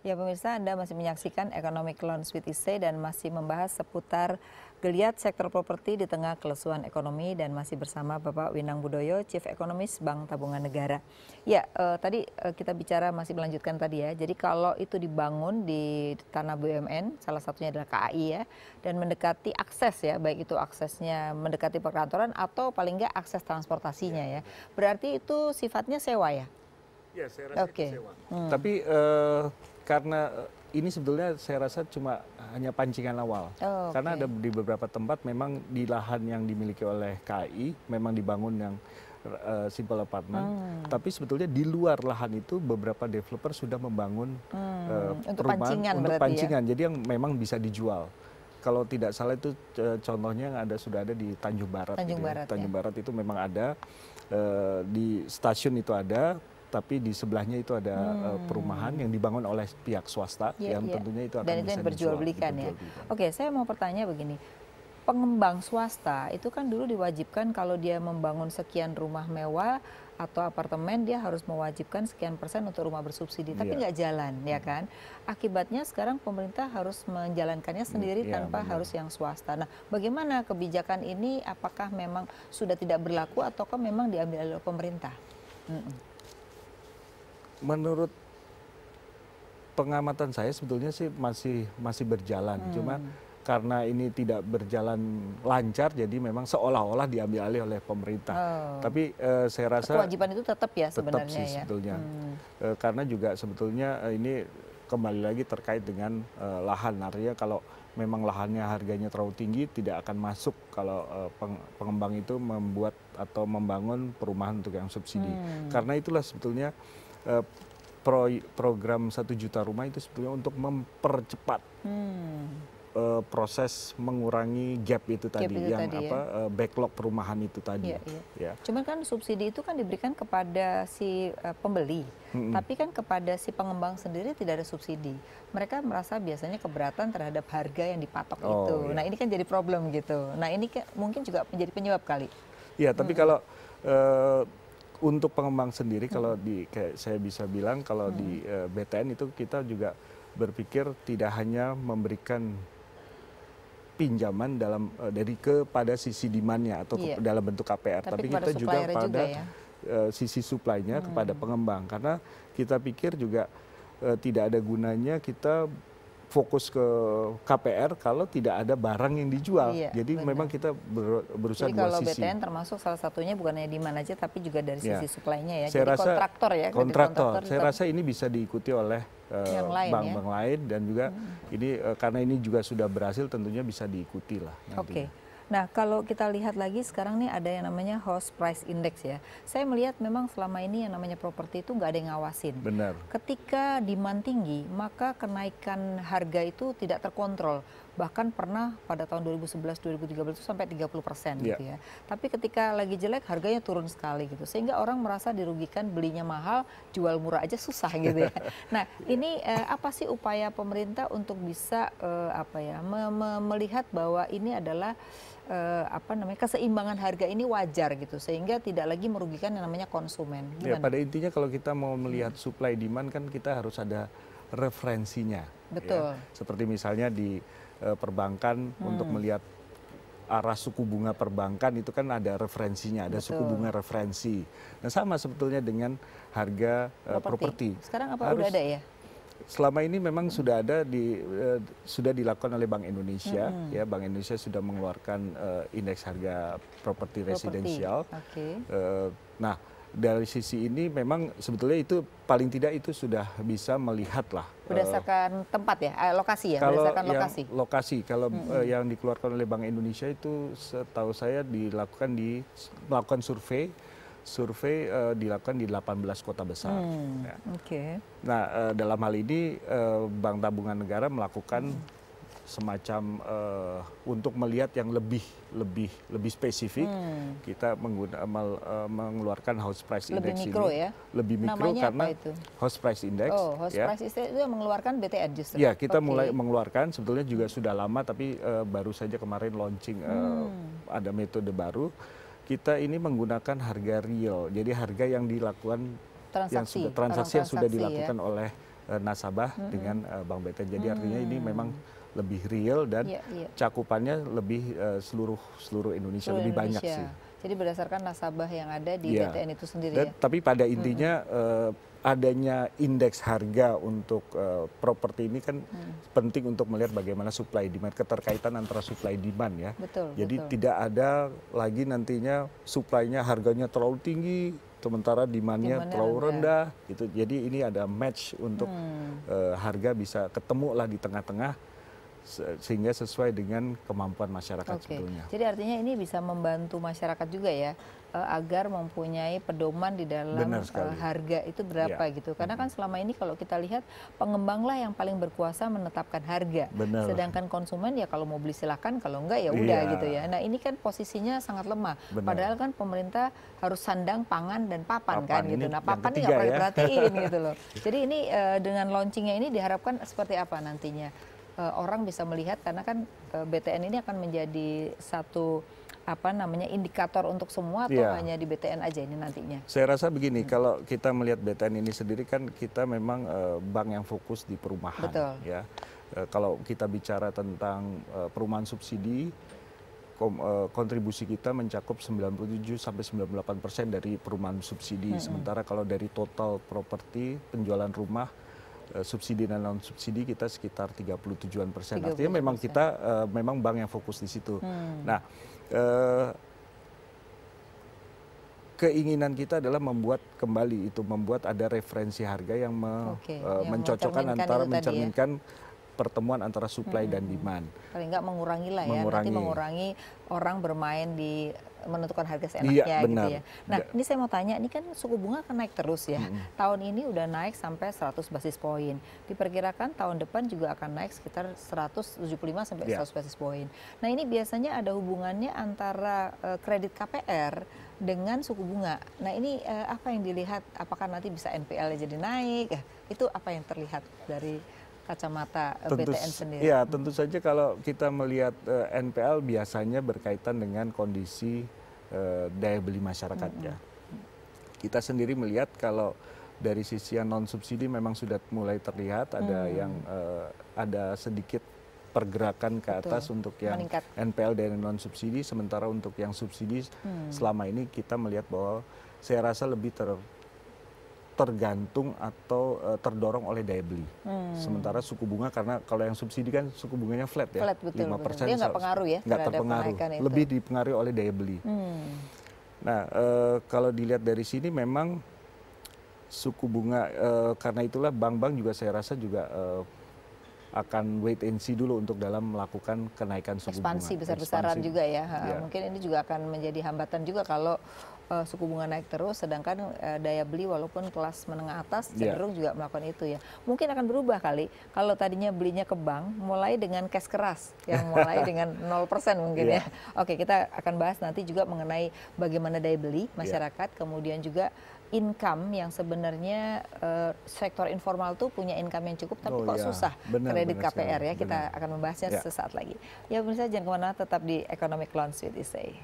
Ya pemirsa, Anda masih menyaksikan Economic Lounge with ISE dan masih membahas seputar geliat sektor properti di tengah kelesuan ekonomi dan masih bersama Bapak Winang Budoyo, Chief Economist Bank Tabungan Negara. Ya, tadi kita bicara masih melanjutkan tadi ya. Jadi kalau itu dibangun di tanah BUMN, salah satunya adalah KAI ya, dan mendekati akses ya, baik itu aksesnya mendekati perkantoran atau paling nggak akses transportasinya ya. Berarti itu sifatnya sewa ya? Ya, saya rasa Oke. itu sewa. Tapi karena ini sebetulnya saya rasa cuma hanya pancingan awal. Oh, Karena oke. ada di beberapa tempat memang di lahan yang dimiliki oleh KAI memang dibangun yang simple apartment. Tapi sebetulnya di luar lahan itu beberapa developer sudah membangun Untuk perumahan pancingan untuk berarti ya? pancingan. Jadi yang memang bisa dijual. Kalau tidak salah itu contohnya yang sudah ada di Tanjung Barat. Tanjung gitu ya. Barat, Tanjung ya. Barat itu memang ada, di stasiun itu ada, tapi di sebelahnya itu ada perumahan yang dibangun oleh pihak swasta yang tentunya itu akan Dan itu bisa yang diperjualbelikan ya. Oke, saya mau bertanya begini. Pengembang swasta itu kan dulu diwajibkan kalau dia membangun sekian rumah mewah atau apartemen dia harus mewajibkan sekian persen untuk rumah bersubsidi, tapi nggak jalan ya kan. Akibatnya sekarang pemerintah harus menjalankannya sendiri tanpa harus yang swasta. Nah, bagaimana kebijakan ini? Apakah memang sudah tidak berlaku ataukah memang diambil oleh pemerintah? Menurut pengamatan saya sebetulnya sih masih berjalan. Cuma karena ini tidak berjalan lancar, jadi memang seolah-olah diambil alih oleh pemerintah. Tapi saya rasa kewajiban itu tetap ya sebenarnya tetap sih ya. sebetulnya. Karena juga sebetulnya ini kembali lagi terkait dengan lahan. Artinya kalau memang lahannya harganya terlalu tinggi, tidak akan masuk kalau pengembang itu membuat atau membangun perumahan untuk yang subsidi. Karena itulah sebetulnya program 1 juta rumah itu sebetulnya untuk mempercepat proses mengurangi gap itu tadi, backlog perumahan itu tadi. Ya. Cuman kan subsidi itu kan diberikan kepada si pembeli, tapi kan kepada si pengembang sendiri tidak ada subsidi. Mereka merasa biasanya keberatan terhadap harga yang dipatok itu. Nah ini kan jadi problem gitu. Nah ini mungkin juga menjadi penyebab kali. Iya, tapi kalau untuk pengembang sendiri, kalau kayak saya bisa bilang kalau di BTN itu kita juga berpikir tidak hanya memberikan pinjaman kepada sisi demand-nya atau dalam bentuk KPR, tapi kita juga pada sisi supply-nya kepada pengembang, karena kita pikir juga tidak ada gunanya kita fokus ke KPR kalau tidak ada barang yang dijual. Jadi memang kita berusaha dua sisi. Jadi kalau BTN termasuk salah satunya bukan hanya demand aja tapi juga dari sisi supply-nya ya. Saya jadi rasa kontraktor ya. Kontraktor. Saya rasa ini bisa diikuti oleh bank-bank lain dan juga ini karena ini juga sudah berhasil tentunya bisa diikuti lah. Oke. Nah, kalau kita lihat lagi sekarang nih ada yang namanya house price index ya. Saya melihat memang selama ini yang namanya properti itu nggak ada yang ngawasin. Benar. Ketika demand tinggi, maka kenaikan harga itu tidak terkontrol. Bahkan pernah pada tahun 2011-2013 itu sampai 30% gitu ya. Tapi ketika lagi jelek harganya turun sekali gitu. Sehingga orang merasa dirugikan, belinya mahal, jual murah aja susah gitu ya. Nah, ini apa sih upaya pemerintah untuk bisa melihat bahwa ini adalah keseimbangan harga ini wajar gitu sehingga tidak lagi merugikan yang namanya konsumen. Ya, pada intinya kalau kita mau melihat supply demand kan kita harus ada referensinya. Betul. Ya. Seperti misalnya di perbankan untuk melihat arah suku bunga perbankan itu kan ada referensinya, ada suku bunga referensi. Nah sama sebetulnya dengan harga properti. Sekarang apa udah ada ya? Selama ini memang sudah ada sudah dilakukan oleh Bank Indonesia, ya Bank Indonesia sudah mengeluarkan indeks harga properti residensial. Nah dari sisi ini memang sebetulnya itu paling tidak itu sudah bisa melihat lah. Berdasarkan tempat ya, lokasi ya? Kalau berdasarkan lokasi. Lokasi, kalau yang dikeluarkan oleh Bank Indonesia itu setahu saya melakukan survei dilakukan di 18 kota besar. Nah, dalam hal ini Bank Tabungan Negara melakukan semacam untuk melihat yang lebih spesifik, kita mengeluarkan house price index lebih mikro ini. Ya? Lebih mikro namanya karena apa itu? House price index. House price index itu yang mengeluarkan BTN justru. Ya, kita mulai mengeluarkan sebetulnya juga sudah lama tapi baru saja kemarin launching ada metode baru. Kita ini menggunakan harga real, jadi harga yang dilakukan transaksi yang sudah dilakukan oleh nasabah dengan Bank BTN. Jadi artinya ini memang lebih real dan cakupannya lebih seluruh Indonesia, lebih banyak sih. Jadi berdasarkan nasabah yang ada di BTN itu sendiri dan, tapi pada intinya adanya indeks harga untuk properti ini kan penting untuk melihat bagaimana supply demand, keterkaitan antara supply demand ya. Jadi tidak ada lagi nantinya supply-nya harganya terlalu tinggi sementara demand-nya terlalu rendah gitu. Jadi ini ada match untuk harga bisa ketemu lah di tengah-tengah sehingga sesuai dengan kemampuan masyarakat sebetulnya. Jadi artinya ini bisa membantu masyarakat juga ya agar mempunyai pedoman di dalam harga itu berapa gitu. Karena kan selama ini kalau kita lihat pengembanglah yang paling berkuasa menetapkan harga. Sedangkan konsumen ya kalau mau beli silakan, kalau enggak ya udah gitu ya. Nah ini kan posisinya sangat lemah. Padahal kan pemerintah harus sandang pangan dan papan kan gitu. Nah papan ini nggak pernah diperhatiin gitu loh. Jadi ini dengan launchingnya ini diharapkan seperti apa nantinya? Orang bisa melihat karena kan BTN ini akan menjadi satu indikator untuk semua atau hanya di BTN aja ini nantinya? Saya rasa begini, kalau kita melihat BTN ini sendiri kan kita memang bank yang fokus di perumahan. Ya. Kalau kita bicara tentang perumahan subsidi, kontribusi kita mencakup 97 sampai 98% dari perumahan subsidi. Sementara kalau dari total properti penjualan rumah subsidi dan non subsidi kita sekitar 37%. Artinya memang kita memang bank yang fokus di situ. Nah, keinginan kita adalah membuat ada referensi harga yang mencocokkan antara mencerminkan pertemuan antara supply dan demand. Paling nggak mengurangi lah ya, nanti mengurangi orang bermain di menentukan harga seenaknya gitu ya. Nah ini saya mau tanya, ini kan suku bunga akan naik terus ya. Tahun ini udah naik sampai 100 basis poin. Diperkirakan tahun depan juga akan naik sekitar 175 sampai 100 basis poin. Nah ini biasanya ada hubungannya antara kredit KPR dengan suku bunga. Nah ini apa yang dilihat? Apakah nanti bisa NPL jadi naik? Itu apa yang terlihat dari kacamata BTN sendiri? Ya tentu saja kalau kita melihat NPL biasanya berkaitan dengan kondisi daya beli masyarakat ya. Kita sendiri melihat kalau dari sisi yang non subsidi memang sudah mulai terlihat ada yang ada sedikit pergerakan ke atas untuk yang meningkat. NPL dan non subsidi, sementara untuk yang subsidi selama ini kita melihat bahwa saya rasa lebih tergantung atau terdorong oleh daya beli. Sementara suku bunga, karena kalau yang subsidi kan suku bunganya flat ya, 5%. Dia nggak pengaruh ya? Nggak terpengaruh, lebih dipengaruhi oleh daya beli. Nah, kalau dilihat dari sini memang suku bunga, karena itulah bank-bank juga saya rasa juga akan wait and see dulu untuk dalam melakukan kenaikan suku bunga. Ekspansi besar-besaran juga ya. Mungkin ini juga akan menjadi hambatan juga kalau suku bunga naik terus, sedangkan daya beli walaupun kelas menengah atas cenderung juga melakukan itu ya. Mungkin akan berubah kali, kalau tadinya belinya ke bank, mulai dengan cash keras, yang mulai dengan 0% mungkin ya. Oke, kita akan bahas nanti juga mengenai bagaimana daya beli masyarakat, kemudian juga income yang sebenarnya sektor informal tuh punya income yang cukup, tapi kok susah kredit KPR ya. Kita akan membahasnya sesaat lagi. Ya pemirsa, jangan kemana, tetap di Economic Lounge with Isay.